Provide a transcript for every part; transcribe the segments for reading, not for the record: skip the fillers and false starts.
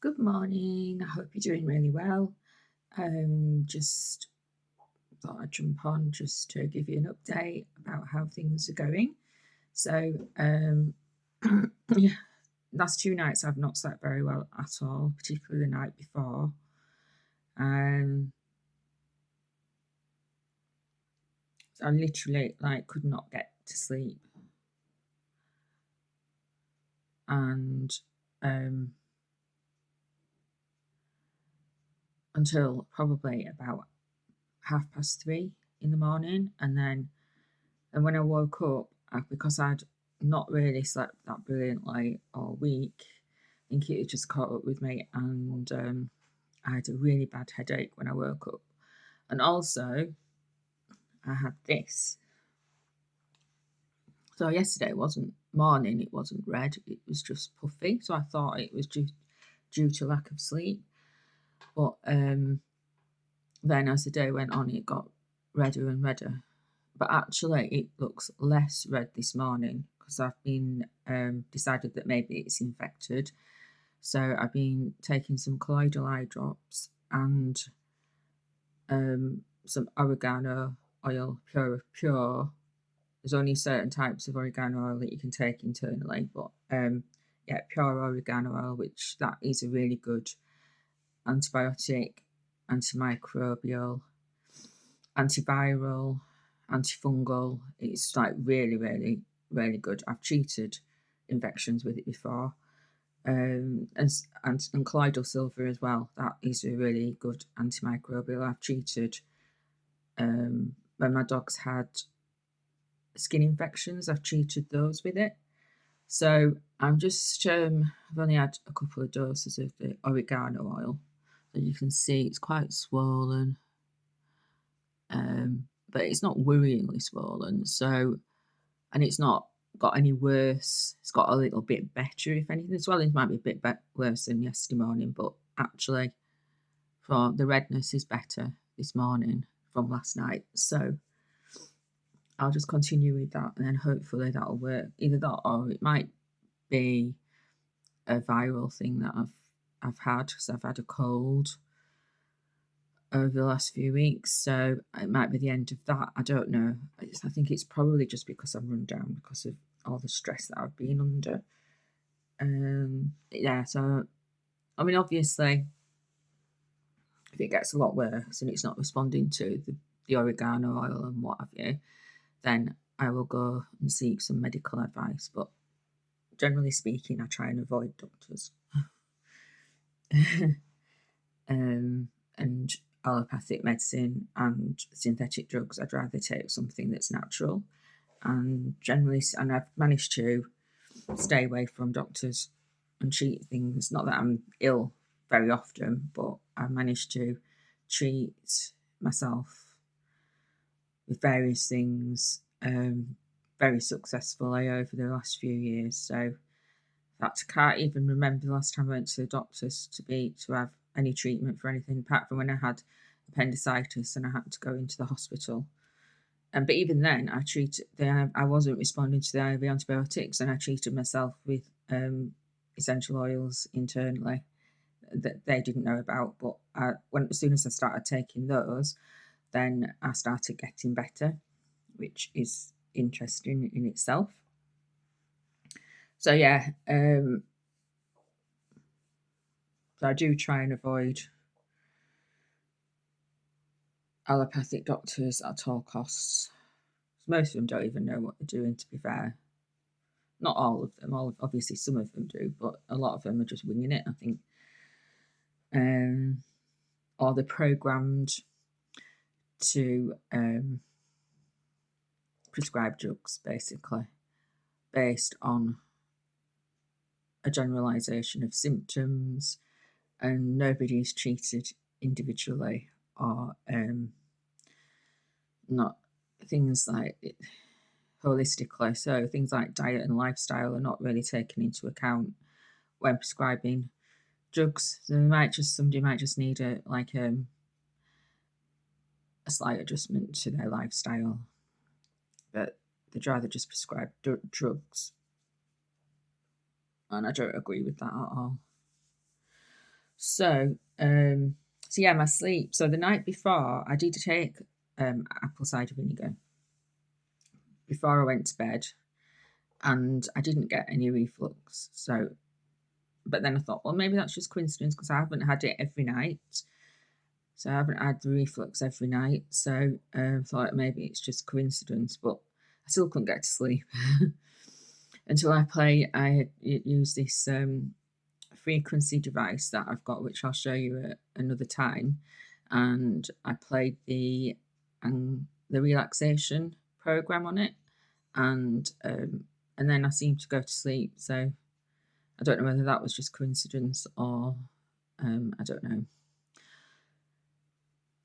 Good morning. I hope you're doing really well. Just thought I'd jump on just to give you an update about how things are going. So, yeah, last 2 nights I've not slept very well at all, particularly the night before. I literally could not get to sleep, and um, until probably about 3:30 in the morning, and when I woke up, because I'd not really slept that brilliantly all week, I think it had just caught up with me, and I had a really bad headache when I woke up. And also, I had this. So yesterday it wasn't morning, it wasn't red, it was just puffy. So I thought it was due to lack of sleep. But then as the day went on, it got redder and redder. But actually, it looks less red this morning because I've been decided that maybe it's infected. So I've been taking some colloidal eye drops and some oregano oil, pure. There's only certain types of oregano oil that you can take internally, but yeah, pure oregano oil, which that is a really good antibiotic, antimicrobial, antiviral, antifungal. It's really, really, really good. I've treated infections with it before. And colloidal silver as well. That is a really good antimicrobial. I've treated when my dogs had skin infections. I've treated those with it. So I'm just I've only had a couple of doses of the oregano oil, so you can see it's quite swollen. But it's not worryingly swollen. So, and it's not got any worse. It's got a little bit better, if anything. The swelling might be a bit worse than yesterday morning, but actually, for the redness is better this morning from last night. So I'll just continue with that, and then hopefully that'll work. Either that, or it might be a viral thing that I've had because I've had a cold over the last few weeks, so it might be the end of that. I don't know. I think it's probably just because I'm run down because of all the stress that I've been under. Yeah, so I mean, obviously, if it gets a lot worse and it's not responding to the oregano oil and what have you, then I will go and seek some medical advice. But generally speaking, I try and avoid doctors. And allopathic medicine and synthetic drugs. I'd rather take something that's natural. And I've managed to stay away from doctors and treat things. Not that I'm ill very often, but I've managed to treat myself with various things very successfully over the last few years. So that I can't even remember the last time I went to the doctors to have any treatment for anything, apart from when I had appendicitis and I had to go into the hospital. But even then, I wasn't responding to the IV antibiotics, and I treated myself with essential oils internally that they didn't know about. But as soon as I started taking those, then I started getting better, which is interesting in itself. So yeah, so I do try and avoid allopathic doctors at all costs. Most of them don't even know what they're doing, to be fair. Not all of them, obviously some of them do, but a lot of them are just winging it, I think. Or they're programmed to prescribe drugs, basically, based on a generalisation of symptoms, and nobody's treated individually or not things like holistically. So things like diet and lifestyle are not really taken into account when prescribing drugs. So somebody might just need a slight adjustment to their lifestyle, but they'd rather just prescribe drugs, and I don't agree with that at all. So, so yeah, my sleep. So the night before, I did take apple cider vinegar before I went to bed, and I didn't get any reflux. So, but then I thought, well, maybe that's just coincidence because I haven't had it every night. So I haven't had the reflux every night. So I thought maybe it's just coincidence, but I still couldn't get to sleep until I use this frequency device that I've got, which I'll show you at another time. And I played the relaxation program on it, and then I seemed to go to sleep. So I don't know whether that was just coincidence or I don't know.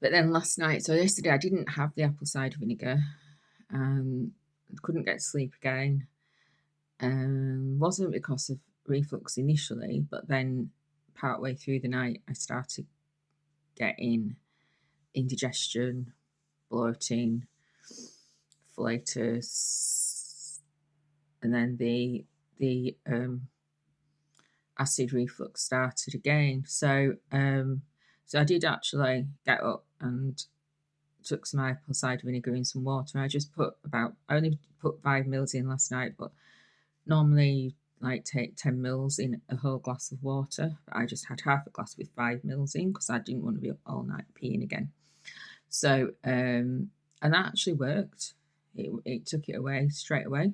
But then last night, so yesterday, I didn't have the apple cider vinegar. Couldn't get to sleep again. Wasn't because of reflux initially, but then partway through the night, I started getting indigestion, bloating, flatus, and then the acid reflux started again. So I did actually get up and took some apple cider vinegar in some water. I only put 5 mils in last night, but normally like take 10 mils in a whole glass of water. But I just had half a glass with 5 mils in because I didn't want to be up all night peeing again. So and that actually worked. It took it away straight away.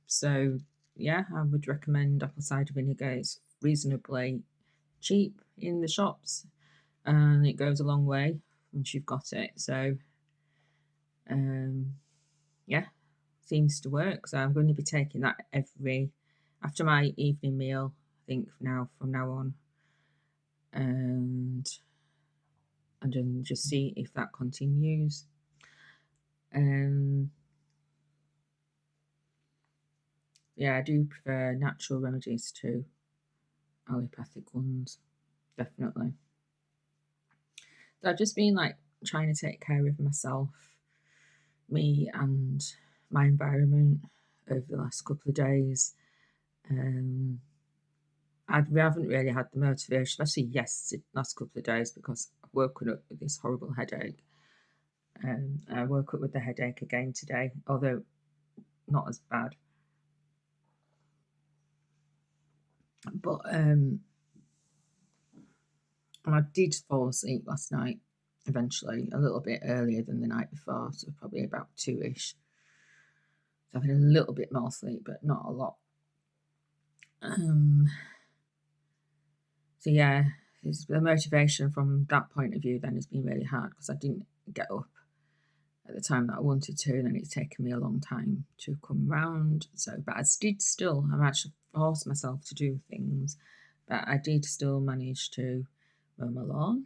So yeah, I would recommend apple cider vinegar. It's reasonably cheap in the shops, and it goes a long way once you've got it. So yeah, seems to work. So I'm going to be taking that after my evening meal, I think from now on, and then just see if that continues. Yeah, I do prefer natural remedies to allopathic ones, definitely. So I've just been like trying to take care of myself, me and my environment over the last couple of days. We haven't really had the motivation, especially last couple of days, because I've woken up with this horrible headache. I woke up with the headache again today, although not as bad. But and I did fall asleep last night eventually, a little bit earlier than the night before, so probably about 2ish. So I've had a little bit more sleep, but not a lot. So yeah, the motivation from that point of view then has been really hard because I didn't get up at the time that I wanted to, and then it's taken me a long time to come round. So, but I'm actually forced myself to do things, but I did still manage to mow my lawn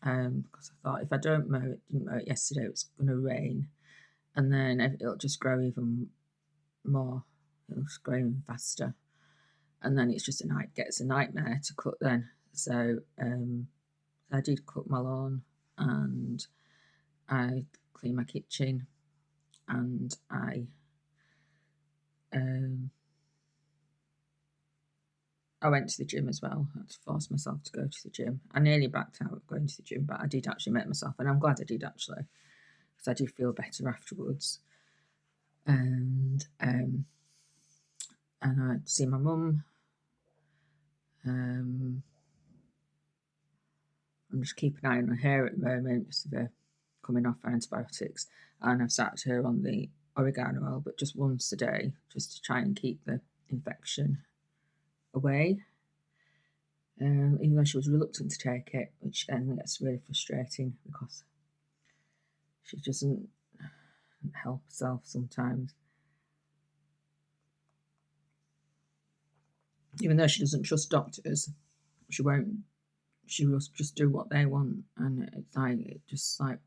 because I thought if I didn't mow it yesterday, it was going to rain, and then it'll just grow even more. It'll just grow even faster, and then gets a nightmare to cut then. So I did cut my lawn, and I cleaned my kitchen, and I went to the gym as well. I had to force myself to go to the gym. I nearly backed out of going to the gym, but I did actually make myself, and I'm glad I did actually, because I did feel better afterwards. And I had to see my mum. I'm just keeping an eye on her hair at the moment, just they're coming off antibiotics, and I've sat her on the oregano oil, but just once a day, just to try and keep the infection away. Even though she was reluctant to take it, which then gets really frustrating because she doesn't help herself sometimes. Even though she doesn't trust doctors, she won't. She will just do what they want, and it just like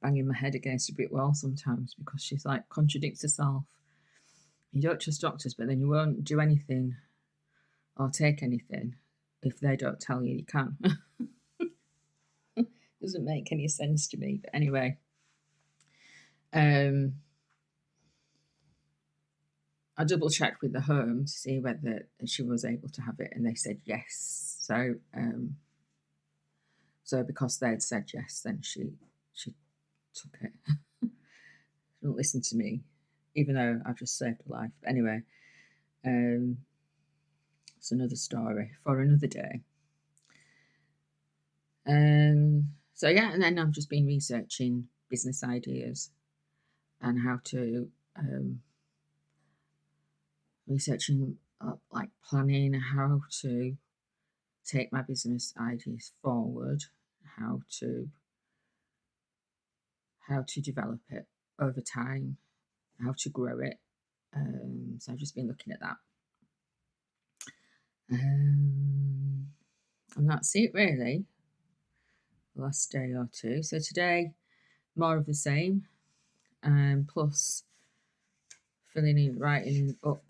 banging my head against a brick wall sometimes because she's like contradicts herself. You don't trust doctors, but then you won't do anything or take anything if they don't tell you can. Doesn't make any sense to me. But anyway, I double checked with the home to see whether she was able to have it, and they said yes. So because they'd said yes, then she took it. She didn't listen to me, even though I've just saved her life. But anyway, it's another story for another day. So yeah, and then I've just been researching business ideas and how to researching like planning how to take my business ideas forward, how to develop it over time, how to grow it. So I've just been looking at that. And that's it really. The last day or two. So today, more of the same. Plus filling in, writing up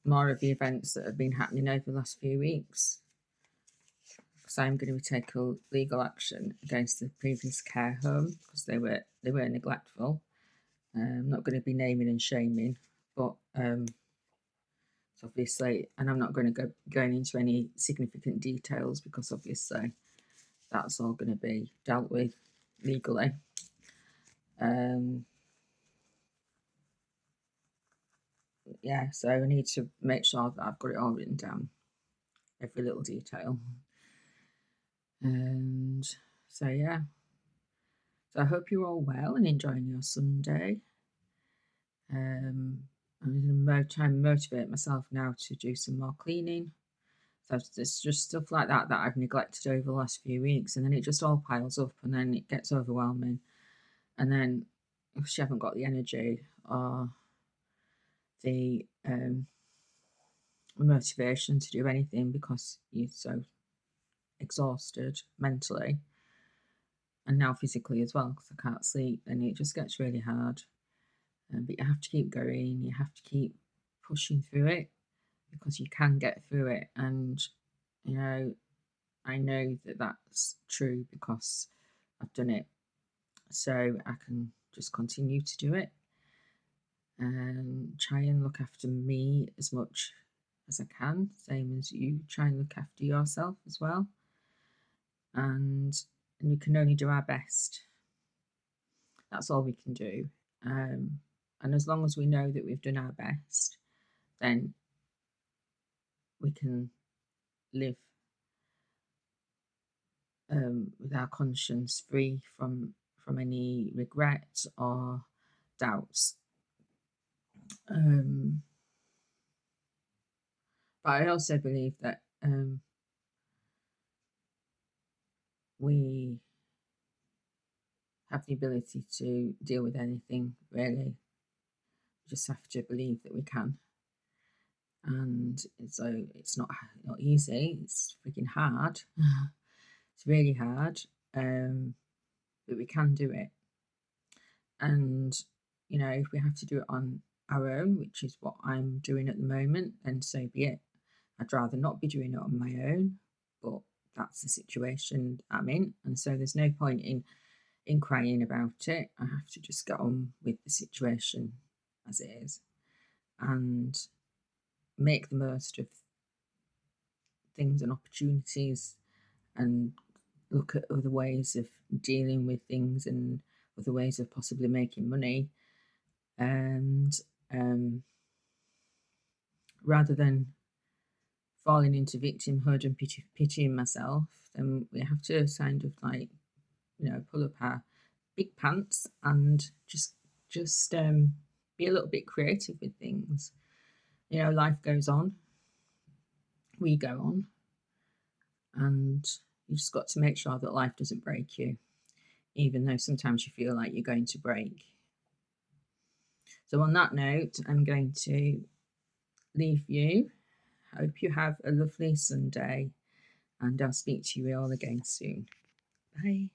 more of the events that have been happening over the last few weeks. Because I'm going to take a legal action against the previous care home because they were neglectful. I'm not going to be naming and shaming, but obviously, and I'm not going to go into any significant details because obviously that's all going to be dealt with legally. Yeah, so I need to make sure that I've got it all written down, every little detail. And so yeah, so I hope you're all well and enjoying your Sunday. I'm going to try and motivate myself now to do some more cleaning. So it's just stuff like that that I've neglected over the last few weeks, and then it just all piles up, and then it gets overwhelming. And then if you haven't got the energy or the motivation to do anything because you're so exhausted mentally and now physically as well because I can't sleep, and it just gets really hard. But you have to keep going, you have to keep pushing through it because you can get through it. And you know, I know that that's true because I've done it, so I can just continue to do it and try and look after me as much as I can, same as you try and look after yourself as well. And we can only do our best. That's all we can do. And as long as we know that we've done our best, then we can live with our conscience free from any regret or doubts. But I also believe that we have the ability to deal with anything, really. We just have to believe that we can. And so it's not easy, it's freaking hard. It's really hard, but we can do it. And, you know, if we have to do it on our own, which is what I'm doing at the moment, then so be it. I'd rather not be doing it on my own, but that's the situation I'm in. And so there's no point in crying about it. I have to just get on with the situation as it is and make the most of things and opportunities and look at other ways of dealing with things and other ways of possibly making money. And rather than falling into victimhood and pitying myself, then we have to kind of like, you know, pull up our big pants and just be a little bit creative with things. You know, life goes on, we go on, and you just got to make sure that life doesn't break you, even though sometimes you feel like you're going to break. So on that note, I'm going to leave you. Hope you have a lovely Sunday, and I'll speak to you all again soon. Bye.